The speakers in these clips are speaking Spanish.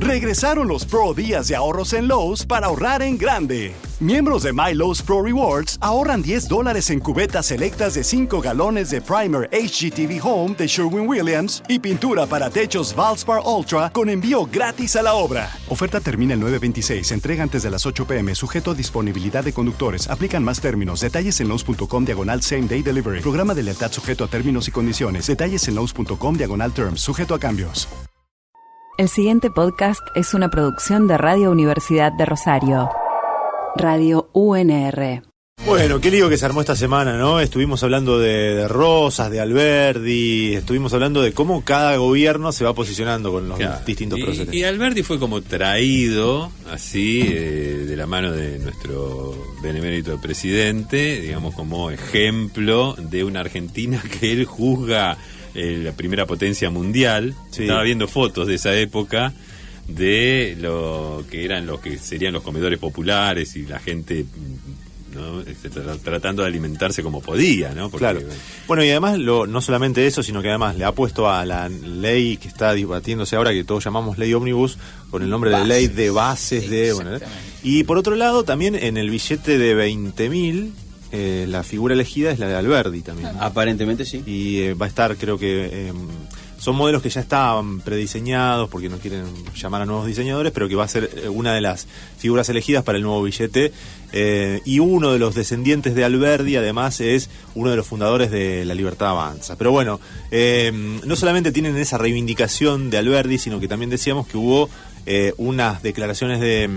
Regresaron los Pro Días de ahorros en Lowe's para ahorrar en grande. Miembros de My Lowe's Pro Rewards ahorran $10 en cubetas selectas de 5 galones de primer HGTV Home de Sherwin-Williams y pintura para techos Valspar Ultra con envío gratis a la obra. Oferta termina el 9/26. Entrega antes de las 8 p.m. Sujeto a disponibilidad de conductores. Aplican más términos. Detalles en Lowe's.com/Same Day Delivery. Programa de lealtad sujeto a términos y condiciones. Detalles en Lowe's.com/Terms. Sujeto a cambios. El siguiente podcast es una producción de Radio Universidad de Rosario. Radio UNR. Bueno, qué lío que se armó esta semana, ¿no? Estuvimos hablando de Rosas, de Alberdi, estuvimos hablando de cómo cada gobierno se va posicionando con los distintos procesos. Y Alberdi fue como traído, así, de la mano de nuestro benemérito presidente, digamos, como ejemplo de una Argentina que él juzga la primera potencia mundial. Sí. Estaba viendo fotos de esa época de lo que eran los que serían los comedores populares y la gente, ¿no? Tratando de alimentarse como podía, ¿no? Porque, claro. Bueno, y además no solamente eso, sino que además le ha puesto a la ley que está debatiéndose ahora, que todos llamamos ley ómnibus, con el nombre de ley de bases de... Bueno, y por otro lado, también en el billete de 20.000... la figura elegida es la de Alberdi también, ¿no? Aparentemente sí. Y va a estar, creo que son modelos que ya estaban prediseñados porque no quieren llamar a nuevos diseñadores, pero que va a ser una de las figuras elegidas para el nuevo billete. Y uno de los descendientes de Alberdi además es uno de los fundadores de La Libertad Avanza. Pero bueno, no solamente tienen esa reivindicación de Alberdi, sino que también decíamos que hubo unas declaraciones de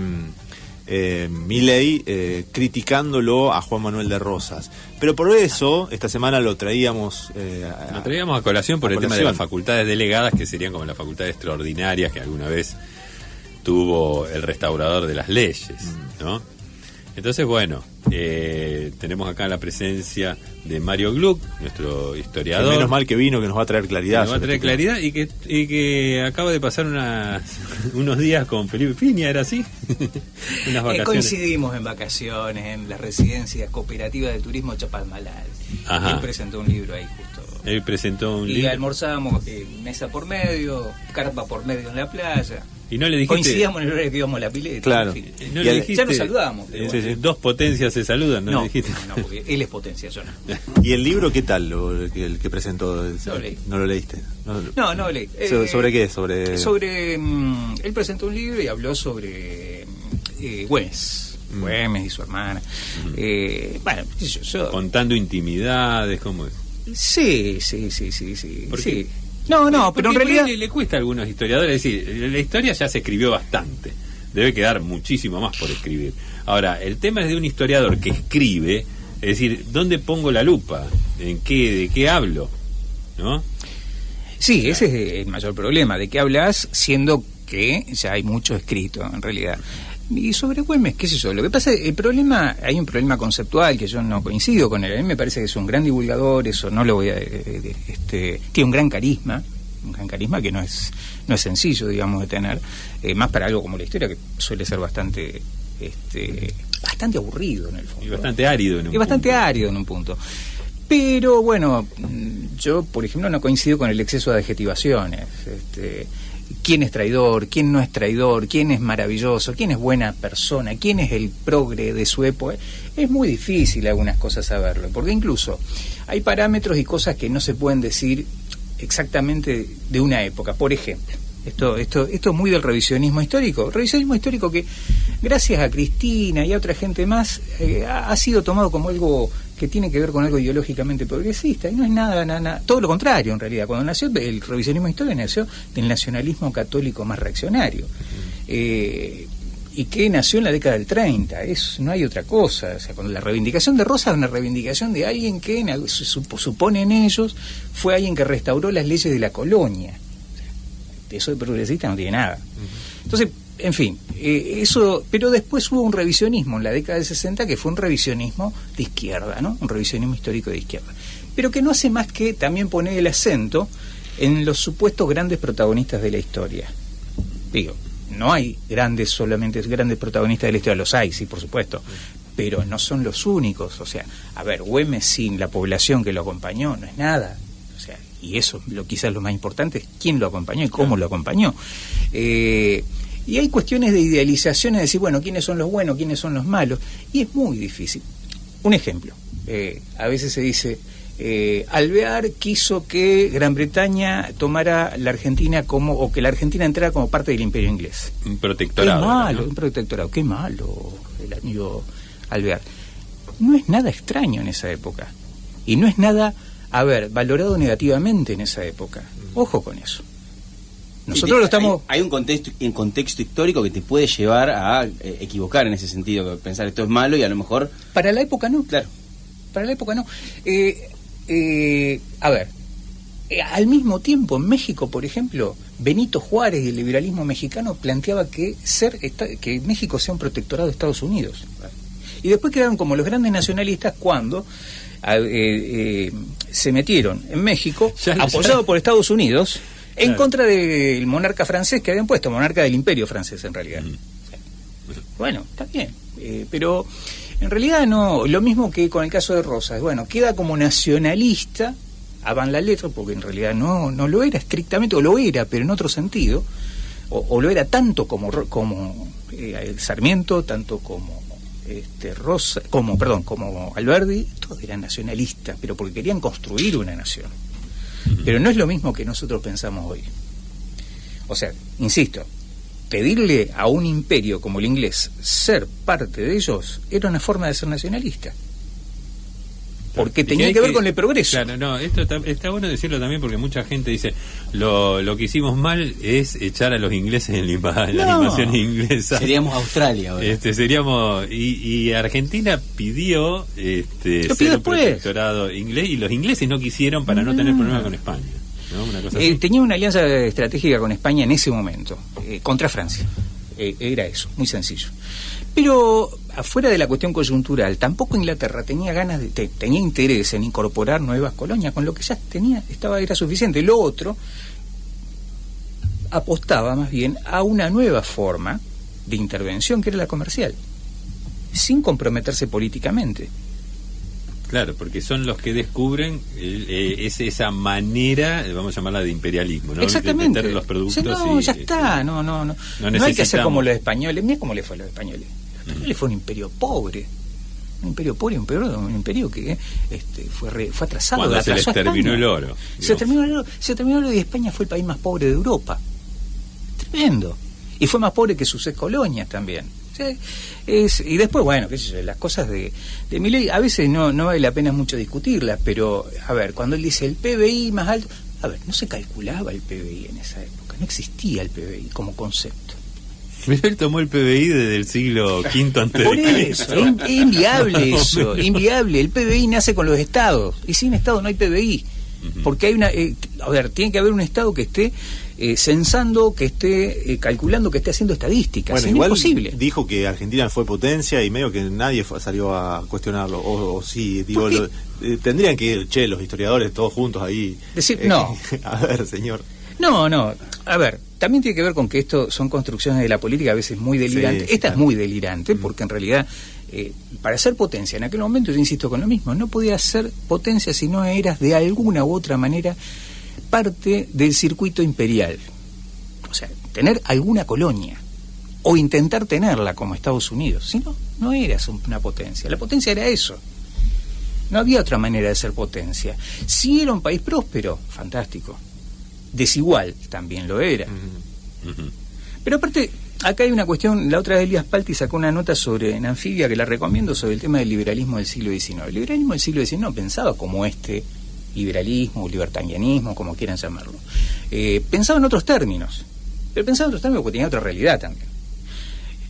Milei criticándolo a Juan Manuel de Rosas. Pero por eso esta semana lo traíamos a colación por el tema de las facultades delegadas, que serían como las facultades extraordinarias que alguna vez tuvo el restaurador de las leyes, ¿no? Entonces, bueno, tenemos acá la presencia de Mario Gluck, nuestro historiador. Que menos mal que vino, que nos va a traer claridad. Nos va a traer claridad y que acaba de pasar unos días con Felipe Piña, ¿era así? Unas vacaciones. Coincidimos en vacaciones en la residencia cooperativa de turismo Chapalmalal. Él presentó un libro ahí justo. Él presentó un libro. Y almorzamos mesa por medio, carpa por medio en la playa. Y no le dijiste... Coincidíamos en el horario que íbamos a la pileta. Claro. En fin. No le dijiste... Ya nos saludamos. Sí. Dos potencias se saludan, ¿no? No, le dijiste? no, porque él es potencia, yo no. ¿Y el libro qué tal, el que presentó? No leí. ¿No lo leíste? No leí. ¿Sobre qué? Sobre él presentó un libro y habló sobre Güemes. Güemes y su hermana. Bueno, yo... Contando intimidades, ¿cómo es? Sí. ¿Por qué? No, pero en realidad le cuesta a algunos historiadores. Es decir, la historia ya se escribió bastante, debe quedar muchísimo más por escribir. Ahora, el tema es de un historiador que escribe, es decir, ¿dónde pongo la lupa? ¿De qué hablo? ¿No? Sí, ese es el mayor problema, de qué hablas siendo que ya hay mucho escrito en realidad. Y sobre Güemes, qué sé yo, lo que pasa, hay un problema conceptual que yo no coincido con él. A mí me parece que es un gran divulgador, eso no lo voy a... tiene un gran carisma que no es sencillo, digamos, de tener, más para algo como la historia, que suele ser bastante aburrido en el fondo. Y bastante árido en un punto. Y bastante árido en un punto. Pero bueno, yo, por ejemplo, no coincido con el exceso de adjetivaciones. ¿Quién es traidor? ¿Quién no es traidor? ¿Quién es maravilloso? ¿Quién es buena persona? ¿Quién es el progre de su época? Es muy difícil algunas cosas saberlo, porque incluso hay parámetros y cosas que no se pueden decir exactamente de una época. Por ejemplo, esto es muy del revisionismo histórico. Revisionismo histórico que, gracias a Cristina y a otra gente más, ha sido tomado como algo que tiene que ver con algo ideológicamente progresista, y no es nada, todo lo contrario en realidad. Cuando nació el revisionismo histórico, nació del nacionalismo católico más reaccionario, y que nació en la década del 30, no hay otra cosa. O sea, cuando la reivindicación de Rosas es una reivindicación de alguien que, suponen ellos, fue alguien que restauró las leyes de la colonia. O sea, eso de progresista no tiene nada. Entonces, en fin, pero después hubo un revisionismo en la década del 60 que fue un revisionismo de izquierda, ¿no? Un revisionismo histórico de izquierda. Pero que no hace más que también poner el acento en los supuestos grandes protagonistas de la historia. Digo, no hay solamente grandes protagonistas de la historia, los hay, sí, por supuesto, pero no son los únicos. O sea, a ver, Güemes sin la población que lo acompañó no es nada. O sea, y eso, quizás lo más importante es quién lo acompañó y cómo lo acompañó. Y hay cuestiones de idealización, es decir, bueno, ¿quiénes son los buenos, quiénes son los malos? Y es muy difícil. Un ejemplo, a veces se dice, Alvear quiso que Gran Bretaña tomara la Argentina o que la Argentina entrara como parte del Imperio inglés. Un protectorado. Qué malo, ¿no? Un protectorado, qué malo el amigo Alvear. No es nada extraño en esa época. Y no es nada, valorado negativamente en esa época. Ojo con eso. Nosotros lo estamos... Hay un contexto histórico que te puede llevar a equivocar en ese sentido, pensar esto es malo y a lo mejor... Para la época no. Claro. Para la época no. Al mismo tiempo, en México, por ejemplo, Benito Juárez y el liberalismo mexicano planteaba que México sea un protectorado de Estados Unidos. Y después quedaron como los grandes nacionalistas cuando se metieron en México, apoyado por Estados Unidos, en contra del monarca francés que habían puesto, monarca del imperio francés en realidad. Bueno, está bien, pero en realidad no, lo mismo que con el caso de Rosas, bueno, queda como nacionalista, a van la letra, porque en realidad no lo era estrictamente, o lo era, pero en otro sentido, o lo era tanto como Sarmiento, tanto como como Alberdi, todos eran nacionalistas, pero porque querían construir una nación. Pero no es lo mismo que nosotros pensamos hoy. O sea, insisto, pedirle a un imperio como el inglés ser parte de ellos era una forma de ser nacionalista. Porque tenía que ver con el progreso. Claro, no, esto está bueno decirlo también porque mucha gente dice lo que hicimos mal es echar a los ingleses en la invasión inglesa. Seríamos Australia ahora. Seríamos y Argentina pidió ser un protectorado inglés y los ingleses no quisieron para no tener problemas con España, ¿no? Una cosa así. Tenía una alianza estratégica con España en ese momento, contra Francia. Era eso, muy sencillo. Pero afuera de la cuestión coyuntural, tampoco Inglaterra tenía tenía interés en incorporar nuevas colonias, con lo que ya tenía, era suficiente. Lo otro apostaba más bien a una nueva forma de intervención, que era la comercial, sin comprometerse políticamente. Claro, porque son los que descubren esa manera, vamos a llamarla de imperialismo, ¿no? Exactamente. De meter los productos ya está, no hay que hacer como los españoles. Mira cómo le fue a los españoles. Los españoles fue un imperio pobre, un imperio que fue atrasado. Cuando se les terminó el oro. Se terminó el oro y España fue el país más pobre de Europa. Tremendo. Y fue más pobre que sus ex colonias también. Y después, bueno, qué sé yo, las cosas de Milei a veces no vale la pena mucho discutirlas, pero a ver, cuando él dice el PBI más alto, no se calculaba el PBI en esa época, no existía el PBI como concepto. Él tomó el PBI desde el siglo V antes Por de eso, es inviable eso, inviable. El PBI nace con los estados, y sin estado no hay PBI, porque hay tiene que haber un estado que esté censando, que esté calculando, que esté haciendo estadísticas. Bueno, es igual imposible. Dijo que Argentina fue potencia y medio que nadie salió a cuestionarlo, o sí, digo, tendrían que ir, los historiadores todos juntos ahí. Decir, no. A ver, señor. No, a ver, también tiene que ver con que esto son construcciones de la política a veces muy delirantes. Sí, Esta es muy delirante porque en realidad para ser potencia en aquel momento, yo insisto con lo mismo, no podías ser potencia si no eras de alguna u otra manera parte del circuito imperial. O sea, tener alguna colonia o intentar tenerla como Estados Unidos. Si no eras una potencia. La potencia era eso. No había otra manera de ser potencia. Si era un país próspero, fantástico. Desigual, también lo era. Pero aparte, acá hay una cuestión. La otra vez Elías Palti sacó una nota en Anfibia que la recomiendo, sobre el tema del liberalismo del siglo XIX. El liberalismo del siglo XIX no pensaba como liberalismo, libertarianismo, como quieran llamarlo. Pensaba en otros términos, pero pensaba en otros términos porque tenía otra realidad también.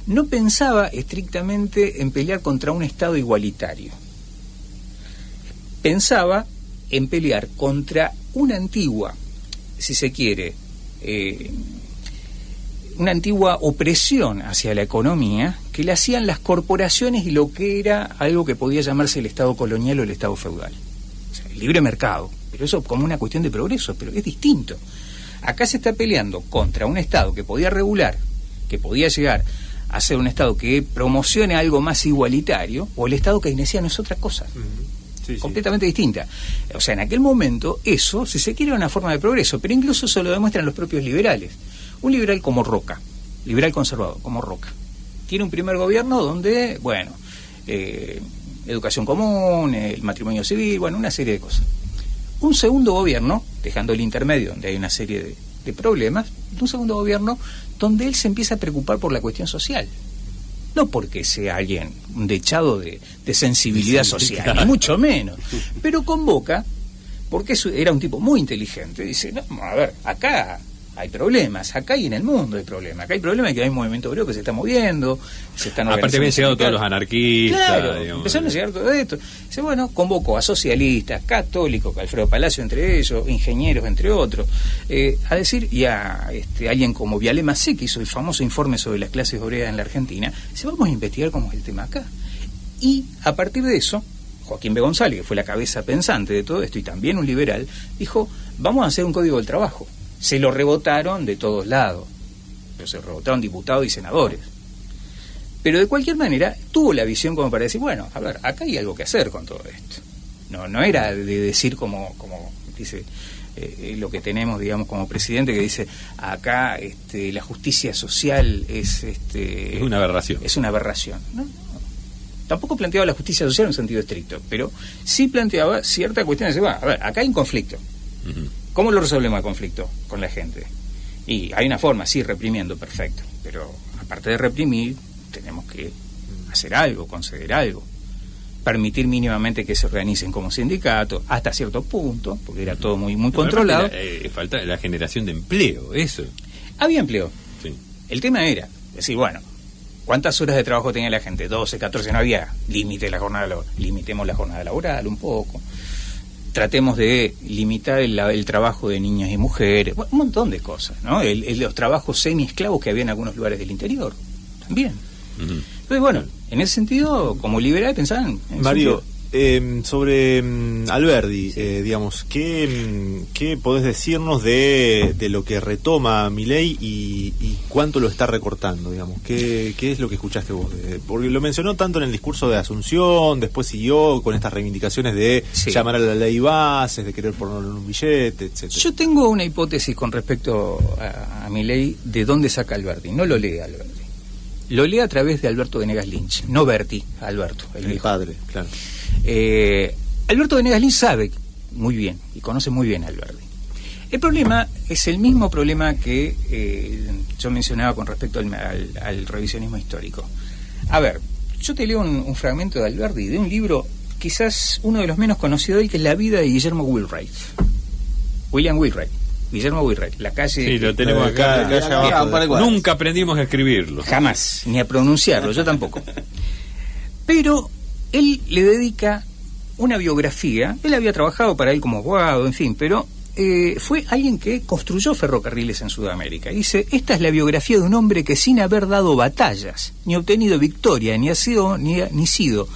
No pensaba estrictamente en pelear contra un Estado igualitario. Pensaba en pelear contra una antigua, si se quiere, una antigua opresión hacia la economía que le hacían las corporaciones y lo que era algo que podía llamarse el Estado colonial o el Estado feudal. O sea, el libre mercado, pero eso como una cuestión de progreso, pero es distinto. Acá se está peleando contra un Estado que podía regular, que podía llegar a ser un Estado que promocione algo más igualitario, o el Estado keynesiano es otra cosa. Completamente distinta. O sea, en aquel momento eso, si se quiere, era una forma de progreso, pero incluso eso lo demuestran los propios liberales. Un liberal como Roca, liberal conservador, como Roca. Tiene un primer gobierno donde, bueno, educación común, el matrimonio civil, bueno, una serie de cosas. Un segundo gobierno, dejando el intermedio, donde hay una serie de problemas, un segundo gobierno donde él se empieza a preocupar por la cuestión social. No porque sea alguien un dechado de sensibilidad social, claro, ni mucho menos, pero convoca, porque era un tipo muy inteligente, dice, no, a ver, acá hay problemas, acá y en el mundo hay problemas, acá hay problemas que hay un movimiento obrero que se está moviendo, se están organizando. Aparte habían llegado todos los anarquistas. Claro, digamos, empezaron a llegar todo esto. Dice, bueno, convocó a socialistas, católicos, Alfredo Palacio entre ellos, ingenieros entre otros, a decir, y a alguien como Vialé Macé, que hizo el famoso informe sobre las clases obreras en la Argentina, dice, vamos a investigar cómo es el tema acá. Y a partir de eso, Joaquín B. González, que fue la cabeza pensante de todo esto y también un liberal, dijo, vamos a hacer un código del trabajo. Se lo rebotaron de todos lados, pero se lo rebotaron diputados y senadores. Pero de cualquier manera tuvo la visión como para decir, bueno, a ver, acá hay algo que hacer con todo esto. No era de decir como dice lo que tenemos, digamos, como presidente, que dice, acá la justicia social es una aberración. Es una aberración, ¿no? Tampoco planteaba la justicia social en un sentido estricto, pero sí planteaba cierta cuestión de decir, a ver, acá hay un conflicto. Uh-huh. ¿Cómo lo resolvemos el conflicto con la gente? Y hay una forma, sí, reprimiendo, perfecto. Pero aparte de reprimir, tenemos que hacer algo, conceder algo. Permitir mínimamente que se organicen como sindicatos, hasta cierto punto, porque era todo muy controlado. Falta la generación de empleo, eso. Había empleo. Sí. El tema era decir, bueno, ¿cuántas horas de trabajo tenía la gente? 12, 14, no había límite de la jornada laboral. Limitemos la jornada laboral un poco. Tratemos de limitar el trabajo de niñas y mujeres, bueno, un montón de cosas, ¿no? Los trabajos semi-esclavos que había en algunos lugares del interior, también. Uh-huh. Entonces, bueno, en ese sentido, como liberal, pensaban... Mario, sobre Alberdi, digamos, ¿qué podés decirnos de lo que retoma Milei y cuánto lo está recortando, digamos? ¿Qué es lo que escuchaste vos? Porque lo mencionó tanto en el discurso de Asunción, después siguió con estas reivindicaciones de llamar a la ley bases, de querer ponerlo en un billete, etcétera. Yo tengo una hipótesis con respecto a Milei de dónde saca Alberdi. No lo lee Alberdi. Lo lee a través de Alberto Venegas Lynch, no Berti, Alberto, el padre, claro. Alberto Venegas Lynch sabe muy bien y conoce muy bien a Alberdi. El problema es el mismo problema que yo mencionaba con respecto al revisionismo histórico. A ver, yo te leo un fragmento de Alberdi, de un libro quizás uno de los menos conocidos de él, que es La vida de Guillermo Wheelwright. William Wheelwright. Guillermo Wheelwright, la calle... Sí, lo tenemos acá abajo. Nunca aprendimos a escribirlo. Jamás, ni a pronunciarlo, yo tampoco. Pero él le dedica una biografía. Él había trabajado para él como abogado, en fin, pero fue alguien que construyó ferrocarriles en Sudamérica. Dice, esta es la biografía de un hombre que sin haber dado batallas, ni obtenido victoria, ni sido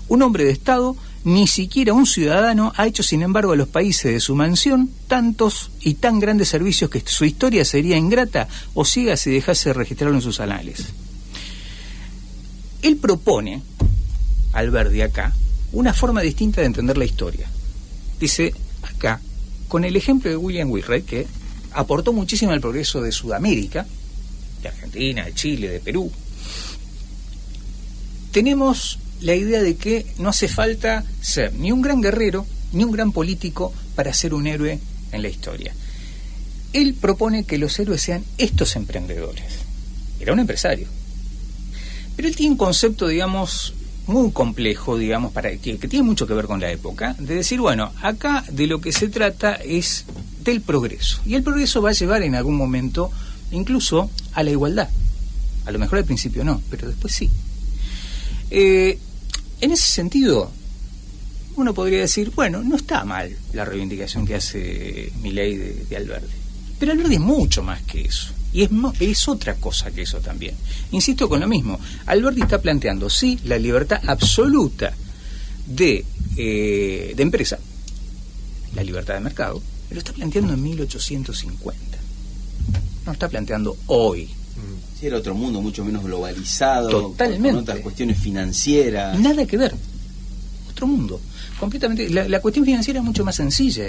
un hombre de Estado, ni siquiera un ciudadano, ha hecho sin embargo a los países de su mansión tantos y tan grandes servicios que su historia sería ingrata o ciega si dejase de registrarlo en sus anales. Él propone, Alberdi acá, una forma distinta de entender la historia. Dice, acá, con el ejemplo de William Wheelwright, que aportó muchísimo al progreso de Sudamérica, de Argentina, de Chile, de Perú, tenemos la idea de que no hace falta ser ni un gran guerrero ni un gran político para ser un héroe en la historia. Él propone que los héroes sean estos emprendedores. Era un empresario, pero él tiene un concepto, digamos, muy complejo, digamos, que tiene mucho que ver con la época, de decir, bueno, acá de lo que se trata es del progreso, y el progreso va a llevar en algún momento incluso a la igualdad. A lo mejor al principio no, pero después sí. En ese sentido, uno podría decir, bueno, no está mal la reivindicación que hace Milei de Alberdi, pero Alberdi es mucho más que eso, y es otra cosa que eso también. Insisto con lo mismo, Alberdi está planteando, sí, la libertad absoluta de empresa, la libertad de mercado, pero lo está planteando en 1850, no lo está planteando hoy. Sí, era otro mundo mucho menos globalizado, totalmente, con otras cuestiones financieras. Nada que ver. Otro mundo. Completamente. La cuestión financiera es mucho más sencilla,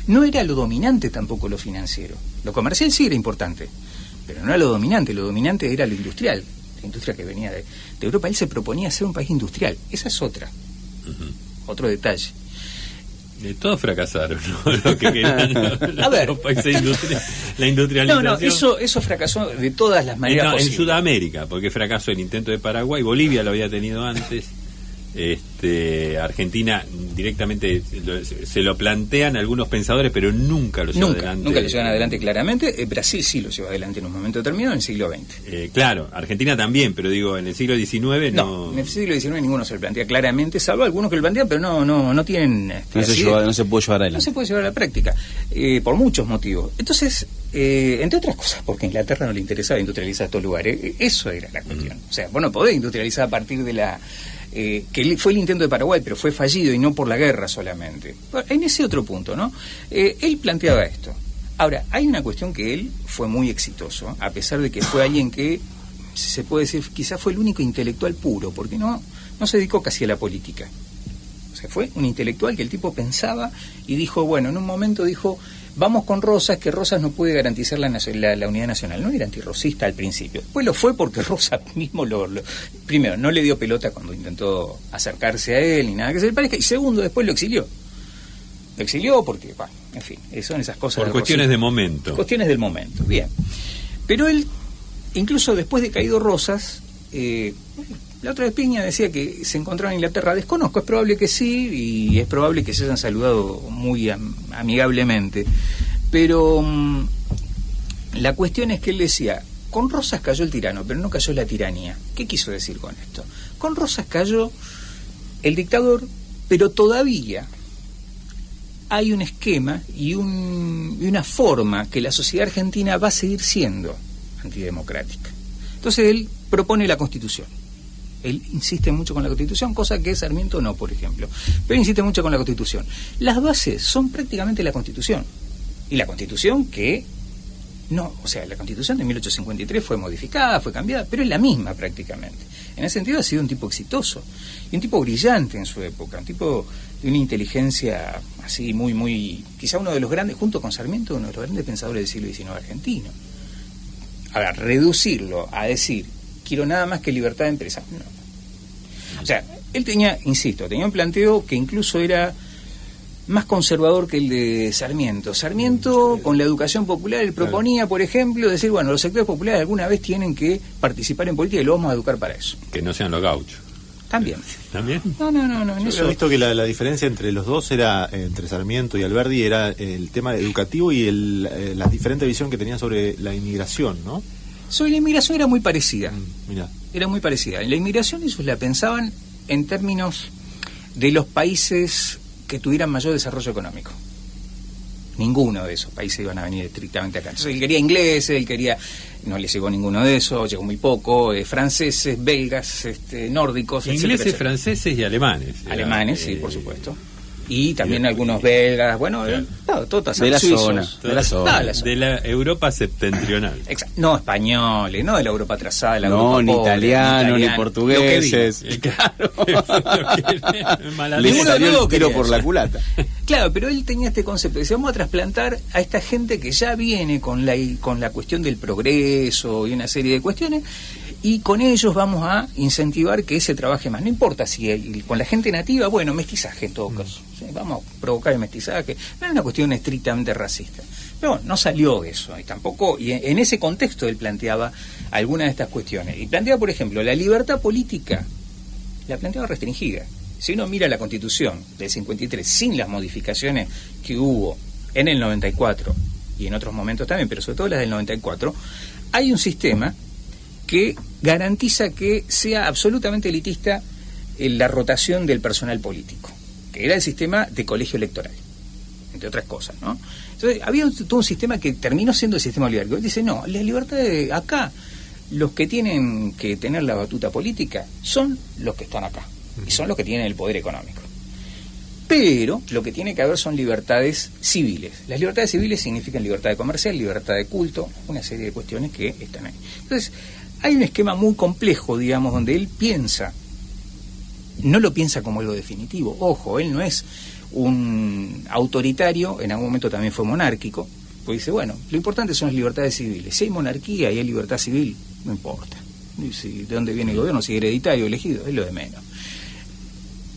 No era lo dominante tampoco lo financiero. Lo comercial sí era importante, pero no era lo dominante era lo industrial, la industria que venía de Europa. Él se proponía ser un país industrial, esa es otra, otro detalle. Todos fracasaron, ¿no? Lo que querían A ver, los países la industrialización. Eso fracasó de todas las maneras posibles. En Sudamérica, porque fracasó el intento de Paraguay, Bolivia lo había tenido antes. Argentina directamente se lo plantean algunos pensadores, pero nunca lo lleva adelante. Nunca lo llevan adelante claramente. Brasil sí lo lleva adelante en un momento determinado, en el siglo XX. Claro, Argentina también, pero digo, en el siglo XIX no. En el siglo XIX ninguno se lo plantea claramente, salvo algunos que lo plantean, pero no tienen... No se puede llevar adelante. No se puede llevar a la práctica, por muchos motivos. Entonces, entre otras cosas, porque a Inglaterra no le interesaba industrializar estos lugares, eso era la cuestión. O sea, vos no podés industrializar a partir de la... que fue el intento de Paraguay, pero fue fallido y no por la guerra solamente. En ese otro punto, ¿no? Él planteaba esto. Ahora, hay una cuestión que él fue muy exitoso, a pesar de que fue alguien que, se puede decir, quizás fue el único intelectual puro, porque no se dedicó casi a la política. O sea, fue un intelectual que el tipo pensaba y dijo, bueno, en un momento dijo, vamos con Rosas, que Rosas no puede garantizar la unidad nacional. No era antirrosista al principio. Después lo fue porque Rosas mismo primero, no le dio pelota cuando intentó acercarse a él ni nada que se le parezca. Y segundo, después lo exilió. Lo exilió porque, bueno, en fin, son esas cosas. Por cuestiones de momento. Cuestiones del momento, bien. Pero él, incluso después de caído Rosas, la otra vez Piña decía que se encontraba en Inglaterra. Desconozco, es probable que sí, y es probable que se hayan saludado muy amigablemente. Pero la cuestión es que él decía, con Rosas cayó el tirano, pero no cayó la tiranía. ¿Qué quiso decir con esto? Con Rosas cayó el dictador, pero todavía hay un esquema y una forma que la sociedad argentina va a seguir siendo antidemocrática. Entonces él propone la Constitución. Él insiste mucho con la Constitución, cosa que Sarmiento no, por ejemplo. Pero insiste mucho con la Constitución. Las bases son prácticamente la Constitución. Y la Constitución que... No, o sea, la Constitución de 1853 fue modificada, fue cambiada, pero es la misma prácticamente. En ese sentido ha sido un tipo exitoso. Y un tipo brillante en su época. Un tipo de una inteligencia así muy... Quizá uno de los grandes, junto con Sarmiento, uno de los grandes pensadores del siglo XIX argentino. Ahora, reducirlo a decir... quiero nada más que libertad de empresa. No. O sea, él tenía un planteo que incluso era más conservador que el de Sarmiento. Sarmiento, con la educación popular, él proponía, por ejemplo, decir, bueno, los sectores populares alguna vez tienen que participar en política y lo vamos a educar para eso. Que no sean los gauchos. También. ¿También? No. Yo he visto que la diferencia entre los dos era, entre Sarmiento y Alberdi, era el tema educativo y la diferente visión que tenían sobre la inmigración, ¿no? Sobre la inmigración era muy parecida. Mirá. Era muy parecida. En la inmigración ellos la pensaban en términos de los países que tuvieran mayor desarrollo económico. Ninguno de esos países iban a venir estrictamente acá. Entonces él quería ingleses, no le llegó ninguno de esos, llegó muy poco, franceses, belgas, nórdicos, ingleses, franceses y alemanes. Alemanes, sí, por supuesto. Y también algunos belgas, bueno, todas de la zona, de la Europa septentrional. Exacto. No españoles, no de la Europa atrasada, la no, Europa ni pobre, italiano, ni portugueses. Claro. Le salió el tiro por la culata. Claro, pero él tenía este concepto, decía, vamos a trasplantar a esta gente que ya viene con la cuestión del progreso y una serie de cuestiones, y con ellos vamos a incentivar que se trabaje más. No importa si con la gente nativa, bueno, mestizaje en todo caso. ¿Sí? Vamos a provocar el mestizaje. No es una cuestión estrictamente racista. Pero bueno, no salió eso. Y tampoco, y en ese contexto él planteaba algunas de estas cuestiones. Y planteaba, por ejemplo, la libertad política, la planteaba restringida. Si uno mira la Constitución del 53, sin las modificaciones que hubo en el 94, y en otros momentos también, pero sobre todo las del 94, hay un sistema que garantiza que sea absolutamente elitista la rotación del personal político, que era el sistema de colegio electoral, entre otras cosas, ¿no? Entonces había todo un sistema que terminó siendo el sistema oligárquico. Él dice, no, la libertad de acá, los que tienen que tener la batuta política son los que están acá, y son los que tienen el poder económico. Pero lo que tiene que haber son libertades civiles. Las libertades civiles significan libertad de comercial, libertad de culto, una serie de cuestiones que están ahí. Entonces, hay un esquema muy complejo, digamos, donde él piensa, no lo piensa como algo definitivo. Ojo, él no es un autoritario, en algún momento también fue monárquico, Pues dice, bueno, lo importante son las libertades civiles. Si hay monarquía y hay libertad civil, no importa. De dónde viene el gobierno, si es hereditario o elegido, es lo de menos.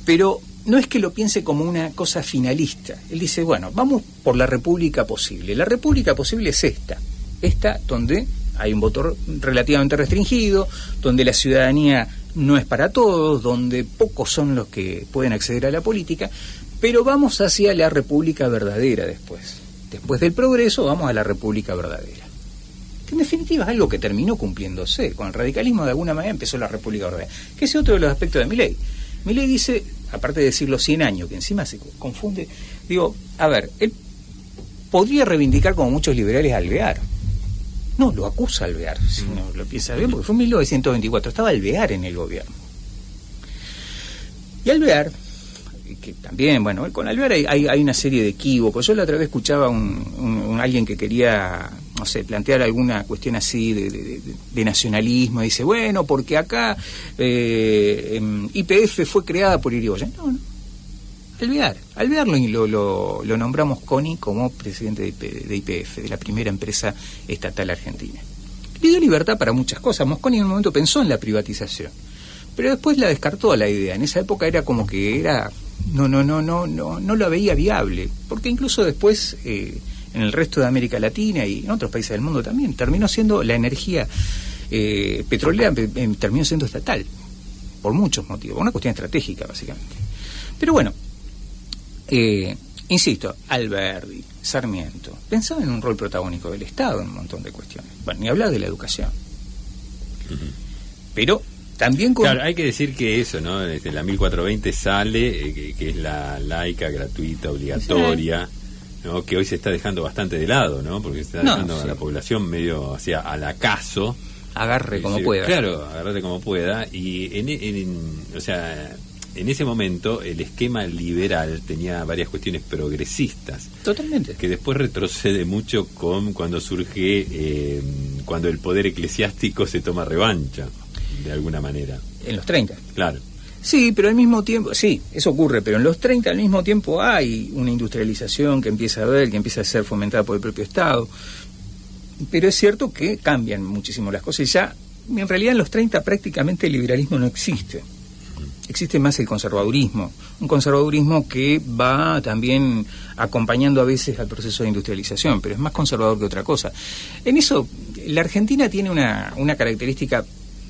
Pero no es que lo piense como una cosa finalista. Él dice, bueno, vamos por la república posible. La república posible es esta donde hay un voto relativamente restringido, donde la ciudadanía no es para todos, donde pocos son los que pueden acceder a la política, pero vamos hacia la república verdadera después. Después del progreso vamos a la república verdadera. Que en definitiva es algo que terminó cumpliéndose. Con el radicalismo de alguna manera empezó la república verdadera. Que ese es otro de los aspectos de Milei. Milei dice, aparte de decir los 100 años, que encima se confunde, digo, a ver, él podría reivindicar como muchos liberales a Alvear. No, lo acusa a Alvear, si no lo piensa bien, porque fue en 1924, estaba Alvear en el gobierno. Y Alvear, que también, bueno, con Alvear hay una serie de equívocos. Yo la otra vez escuchaba alguien que quería, no sé, plantear alguna cuestión así de nacionalismo, y dice, bueno, porque acá YPF fue creada por Irigoyen. No. Alvear lo nombramos Coni como presidente de YPF, de la primera empresa estatal argentina. Le dio libertad para muchas cosas. Mosconi en un momento pensó en la privatización, pero después la descartó la idea. En esa época era como que no la veía viable, porque incluso después en el resto de América Latina y en otros países del mundo también terminó siendo la energía petrolera, terminó siendo estatal por muchos motivos, una cuestión estratégica básicamente. Pero bueno, insisto, Alberdi, Sarmiento pensaban en un rol protagónico del Estado en un montón de cuestiones. Bueno, ni hablar de la educación. Pero también claro, hay que decir que eso, ¿no? Desde la 1420 sale, que es la laica, gratuita, obligatoria, ¿no? Que hoy se está dejando bastante de lado, ¿no? Porque se está dejando a la población medio hacia al acaso. Agarre como pueda. Claro, agarrate como pueda. Y o sea, en ese momento el esquema liberal tenía varias cuestiones progresistas. Totalmente. Que después retrocede mucho cuando surge, cuando el poder eclesiástico se toma revancha, de alguna manera. En los 30. Claro. Sí, pero al mismo tiempo, sí, eso ocurre, pero en los 30 al mismo tiempo hay una industrialización que empieza a ser fomentada por el propio Estado. Pero es cierto que cambian muchísimo las cosas y ya, en realidad en los 30 prácticamente el liberalismo no existe. Existe más el conservadurismo, un conservadurismo que va también acompañando a veces al proceso de industrialización, pero es más conservador que otra cosa. En eso, la Argentina tiene una característica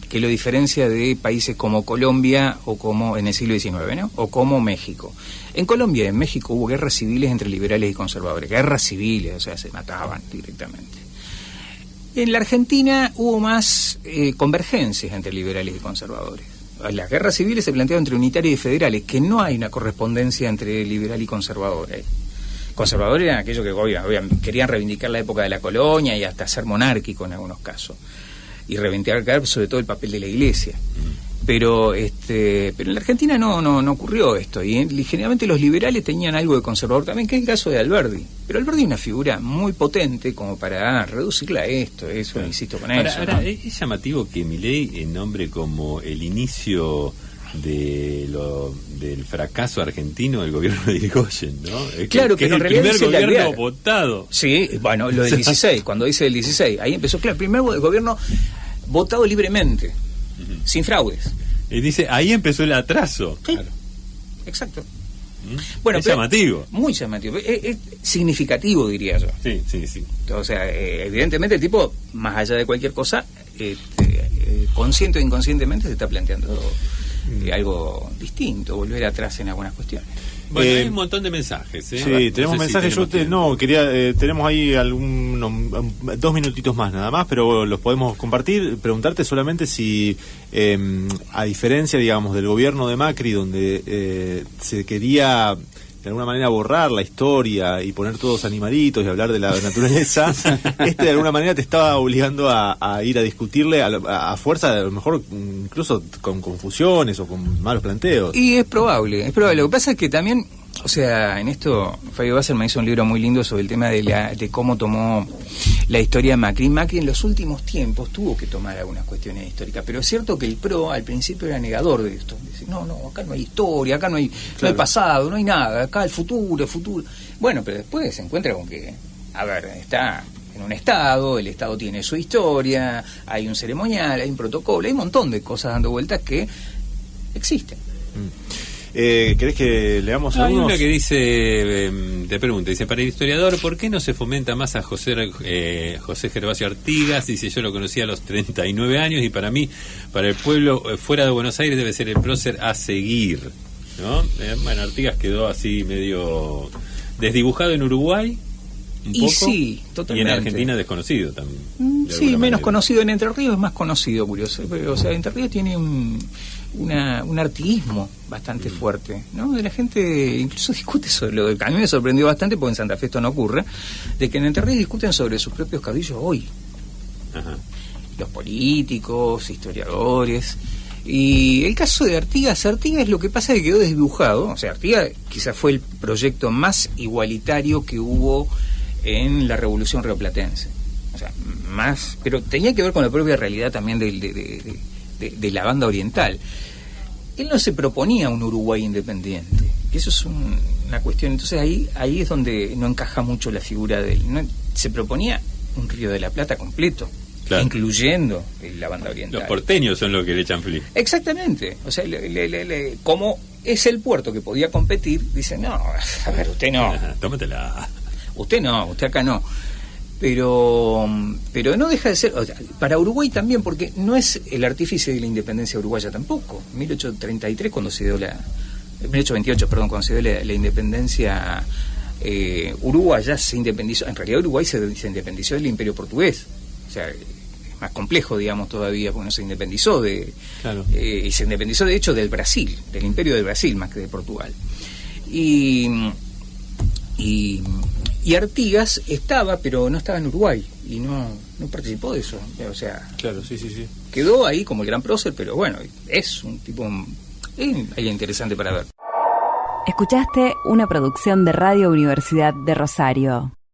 que lo diferencia de países como Colombia o como en el siglo XIX, ¿no? O como México. En Colombia y en México hubo guerras civiles entre liberales y conservadores, guerras civiles, o sea, se mataban directamente. En la Argentina hubo más convergencias entre liberales y conservadores. Las guerras civiles se planteaban entre unitarios y federales, que no hay una correspondencia entre liberal y conservador. Conservadores eran aquellos que querían reivindicar la época de la colonia y hasta ser monárquico en algunos casos. Y reivindicar sobre todo el papel de la Iglesia. Pero en la Argentina no ocurrió esto, y generalmente los liberales tenían algo de conservador también, que es el caso de Alberdi. Pero Alberdi es una figura muy potente como para reducirla a esto, eso, insisto con eso. Ahora, es llamativo que Milei nombre como el inicio del fracaso argentino del gobierno de Irigoyen, ¿no? Claro, que en realidad el primer dice gobierno votado. Sí, bueno, lo del 16, cuando dice el 16, ahí empezó, claro, el primer gobierno votado libremente, sin fraudes. Y dice, ahí empezó el atraso. Sí, claro. Exacto. Bueno, es llamativo. Muy llamativo. Es significativo, diría yo. Sí. O sea, evidentemente el tipo, más allá de cualquier cosa, consciente o inconscientemente se está planteando algo distinto, volver atrás en algunas cuestiones. Bueno, hay un montón de mensajes. Sí, tenemos mensajes. Tenemos ahí 2 minutitos más nada más, pero los podemos compartir. Preguntarte solamente si, a diferencia, digamos, del gobierno de Macri, donde se quería de alguna manera borrar la historia y poner todos animalitos y hablar de la naturaleza, de alguna manera te estaba obligando a ir a discutirle a fuerza, a lo mejor incluso con confusiones o con malos planteos. Y es probable. Lo que pasa es que también, o sea, en esto Fabio Wasserman hizo un libro muy lindo sobre el tema de cómo tomó la historia de Macri. Macri en los últimos tiempos tuvo que tomar algunas cuestiones históricas, pero es cierto que el PRO al principio era negador de esto. Dice, no, acá no hay historia, acá no hay pasado, no hay nada, acá el futuro. Bueno, pero después se encuentra con que a ver, está en un estado, el estado tiene su historia, hay un ceremonial, hay un protocolo, hay un montón de cosas dando vueltas que existen. ¿Querés que leamos Hay algunos? una que dice, te pregunta, dice, para el historiador, ¿por qué no se fomenta más a José Gervasio Artigas? Dice, yo lo conocí a los 39 años y para mí, para el pueblo fuera de Buenos Aires debe ser el prócer a seguir, ¿no? Bueno, Artigas quedó así medio desdibujado en Uruguay, un Y poco, sí, totalmente. y en Argentina desconocido también. de Sí, alguna menos manera. conocido. En Entre Ríos es más conocido, curioso. O sea, Entre Ríos tiene un artiguismo bastante fuerte, ¿no? De la gente incluso discute sobre lo que a mí me sorprendió bastante, porque en Santa Fe esto no ocurre, de que en Entre Ríos discuten sobre sus propios caudillos hoy. Ajá. Los políticos, historiadores. Y el caso de Artigas lo que pasa es que quedó desdibujado. O sea, Artigas quizás fue el proyecto más igualitario que hubo en la Revolución Rioplatense. O sea, más, pero tenía que ver con la propia realidad también de la banda oriental. Él no se proponía un Uruguay independiente, que eso es una cuestión. Entonces ahí es donde no encaja mucho la figura de él. ¿No? Se proponía un Río de la Plata completo, Claro. incluyendo la banda oriental. Los porteños son los que le echan fli. Exactamente. O sea, como es el puerto que podía competir, dicen, no, a ver, usted no. Tómatela. Usted no, usted acá no. Pero no deja de ser, o sea, para Uruguay también, porque no es el artífice de la independencia uruguaya tampoco. 1833 cuando se dio 1828, perdón, cuando se dio la independencia uruguaya se independizó, en realidad Uruguay se independizó del Imperio Portugués. O sea, es más complejo, digamos, todavía, porque no se independizó Claro. y se independizó de hecho del Brasil, del Imperio del Brasil más que de Portugal. Y Artigas estaba, pero no estaba en Uruguay y no participó de eso. O sea, Claro, sí. quedó ahí como el gran prócer, pero bueno, es un tipo interesante para ver. Escuchaste una producción de Radio Universidad de Rosario.